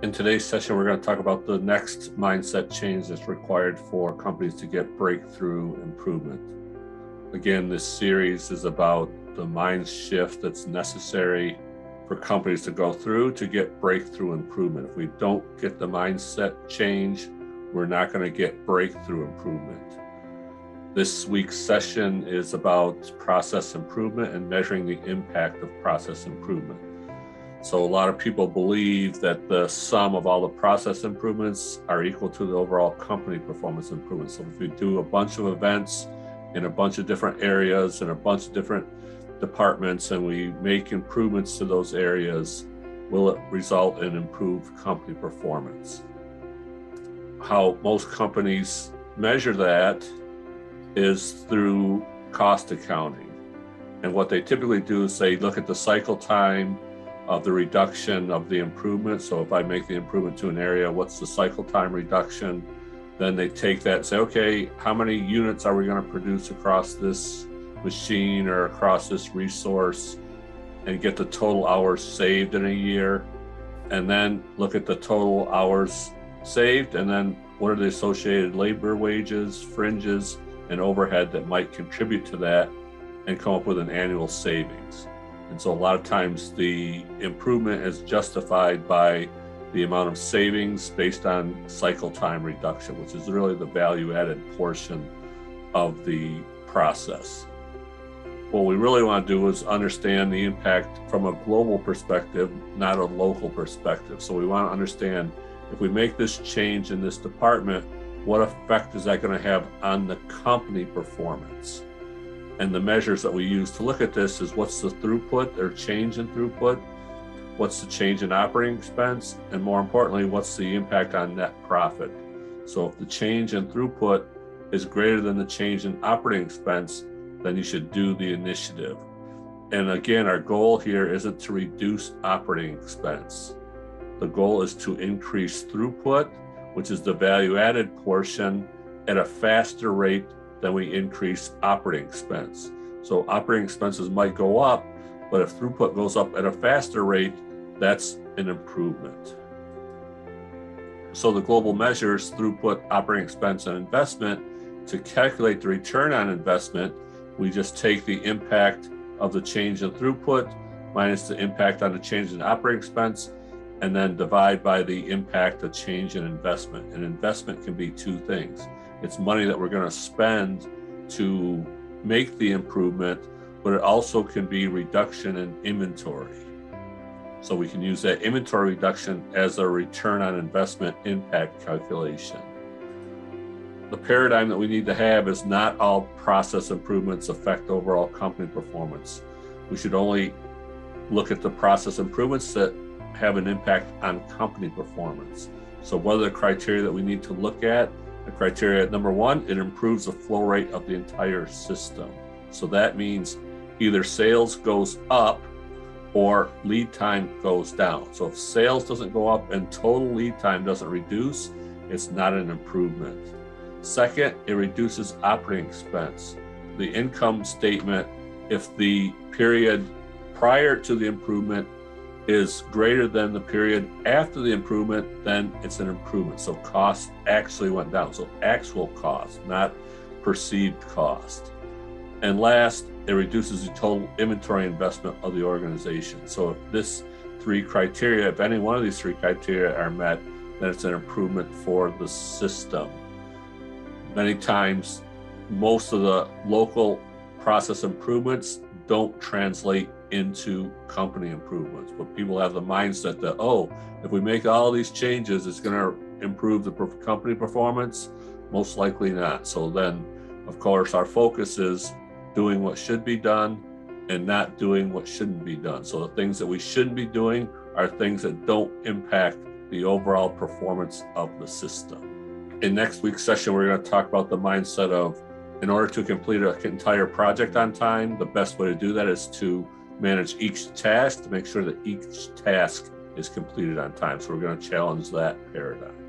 In today's session, we're going to talk about the next mindset change that's required for companies to get breakthrough improvement. Again, this series is about the mind shift that's necessary for companies to go through to get breakthrough improvement. If we don't get the mindset change, we're not going to get breakthrough improvement. This week's session is about process improvement and measuring the impact of process improvement. So a lot of people believe that the sum of all the process improvements are equal to the overall company performance improvement. So if we do a bunch of events in a bunch of different areas and a bunch of different departments and we make improvements to those areas, will it result in improved company performance? How most companies measure that is through cost accounting. And what they typically do is they look at the cycle time of the reduction of the improvement. So if I make the improvement to an area, what's the cycle time reduction? Then they take that and say, okay, how many units are we going to produce across this machine or across this resource, and get the total hours saved in a year, and then look at the total hours saved, and then what are the associated labor wages, fringes, and overhead that might contribute to that, and come up with an annual savings. And so a lot of times the improvement is justified by the amount of savings based on cycle time reduction, which is really the value added portion of the process. What we really want to do is understand the impact from a global perspective, not a local perspective. So we want to understand, if we make this change in this department, what effect is that going to have on the company performance? And the measures that we use to look at this is, what's the throughput or change in throughput? What's the change in operating expense? And more importantly, what's the impact on net profit? So if the change in throughput is greater than the change in operating expense, then you should do the initiative. And again, our goal here isn't to reduce operating expense. The goal is to increase throughput, which is the value added portion, at a faster rate than we increase operating expense. So operating expenses might go up, but if throughput goes up at a faster rate, that's an improvement. So the global measures throughput, operating expense, and investment. To calculate the return on investment, we just take the impact of the change in throughput minus the impact on the change in operating expense, and then divide by the impact of change in investment. And investment can be two things. It's money that we're going to spend to make the improvement, but it also can be reduction in inventory. So we can use that inventory reduction as a return on investment impact calculation. The paradigm that we need to have is not all process improvements affect overall company performance. We should only look at the process improvements that have an impact on company performance. So what are the criteria that we need to look at? The criteria, number one, it improves the flow rate of the entire system. So that means either sales goes up or lead time goes down. So if sales doesn't go up and total lead time doesn't reduce, it's not an improvement. Second, it reduces operating expense. The income statement, if the period prior to the improvement is greater than the period after the improvement, then it's an improvement. So cost actually went down. So actual cost, not perceived cost. And last, it reduces the total inventory investment of the organization. So if this three criteria, if any one of these three criteria are met, then it's an improvement for the system. Many times, most of the local process improvements don't translate into company improvements, but people have the mindset that, oh, if we make all these changes, it's going to improve the company performance. Most likely not. So then, of course, our focus is doing what should be done and not doing what shouldn't be done. So the things that we shouldn't be doing are things that don't impact the overall performance of the system. In next week's session, we're going to talk about the mindset of, in order to complete an entire project on time, the best way to do that is to manage each task to make sure that each task is completed on time. So we're going to challenge that paradigm.